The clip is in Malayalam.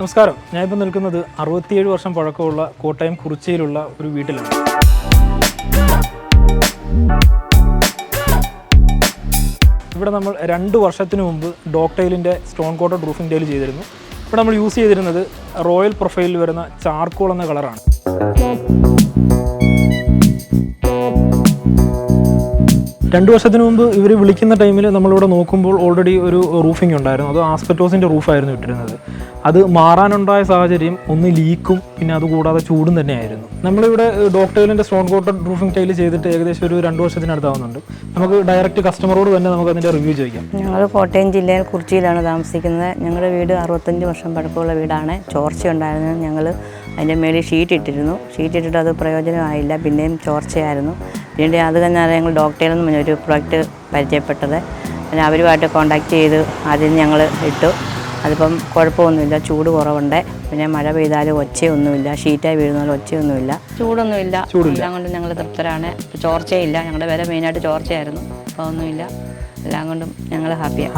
നമസ്കാരം. ഞാനിപ്പോൾ നിൽക്കുന്നത് 67 വർഷം പഴക്കമുള്ള കോട്ടയം കുറിച്ചിയിലുള്ള ഒരു വീട്ടിലാണ്. ഇവിടെ നമ്മൾ 2 വർഷത്തിന് മുമ്പ് ഡോക്ടൈലിൻ്റെ സ്റ്റോൺ കോട്ടഡ് റൂഫിംഗ് ടൈൽ ചെയ്തിരുന്നു. ഇവിടെ നമ്മൾ യൂസ് ചെയ്തിരുന്നത് റോയൽ പ്രൊഫൈലിൽ വരുന്ന ചാർക്കോൾ എന്ന കളറാണ്. രണ്ട് വർഷത്തിന് മുമ്പ് ഇവർ വിളിക്കുന്ന ടൈമിൽ നമ്മളിവിടെ നോക്കുമ്പോൾ ഓൾറെഡി ഒരു റൂഫിംഗ് ഉണ്ടായിരുന്നു. അത് ആസ്പെറ്റോസിൻ്റെ റൂഫായിരുന്നു ഇട്ടിരുന്നത്. അത് മാറാനുണ്ടായ സാഹചര്യം ഒന്ന് ലീക്കും പിന്നെ അതുകൂടാതെ ചൂടും തന്നെയായിരുന്നു. നമ്മളിവിടെ ഡോക്ടൈലിൻ്റെ സ്റ്റോൺ കോട്ടഡ് റൂഫിംഗ് ടൈൽ ചെയ്തിട്ട് ഏകദേശം ഒരു 2 വർഷത്തിനടുത്താവുന്നുണ്ട്. നമുക്ക് ഡയറക്റ്റ് കസ്റ്റമറോട് തന്നെ നമുക്ക് അതിൻ്റെ റിവ്യൂ ചോദിക്കാം. ഞങ്ങൾ കോട്ടയം ജില്ലയിൽ കുറിച്ചിയിലാണ് താമസിക്കുന്നത്. ഞങ്ങളുടെ വീട് 65 വർഷം പഴക്കമുള്ള വീടാണ്. ചോർച്ച ഉണ്ടായിരുന്നു. ഞങ്ങൾ അതിൻ്റെ മേളിൽ ഷീറ്റ് ഇട്ടിരുന്നു. ഷീറ്റ് ഇട്ടിട്ട് അത് പ്രയോജനമായില്ല. പിന്നെയും ചോർച്ചയായിരുന്നു. പിന്നീട് അത് തന്നെയാണ് ഞങ്ങൾ ഡോക്ടറിൽ നിന്ന് ഒരു പ്രൊഡക്റ്റ് പരിചയപ്പെട്ടത്. പിന്നെ അവരുമായിട്ട് കോൺടാക്റ്റ് ചെയ്ത് ആദ്യം ഞങ്ങൾ ഇട്ടു. അതിപ്പം കുഴപ്പമൊന്നുമില്ല, ചൂട് കുറവുണ്ട്. പിന്നെ മഴ പെയ്താലും ഒച്ചയൊന്നുമില്ല, ഷീറ്റായി വീഴുന്നാലും ഒച്ചയൊന്നുമില്ല, ചൂടൊന്നുമില്ല. എല്ലാം കൊണ്ടും ഞങ്ങൾ തൃപ്തരാണ്. ചോർച്ചയില്ല. ഞങ്ങളുടെ വില മെയിനായിട്ട് ചോർച്ചയായിരുന്നു. അപ്പോൾ ഒന്നുമില്ല. എല്ലാം കൊണ്ടും ഞങ്ങൾ ഹാപ്പിയാണ്.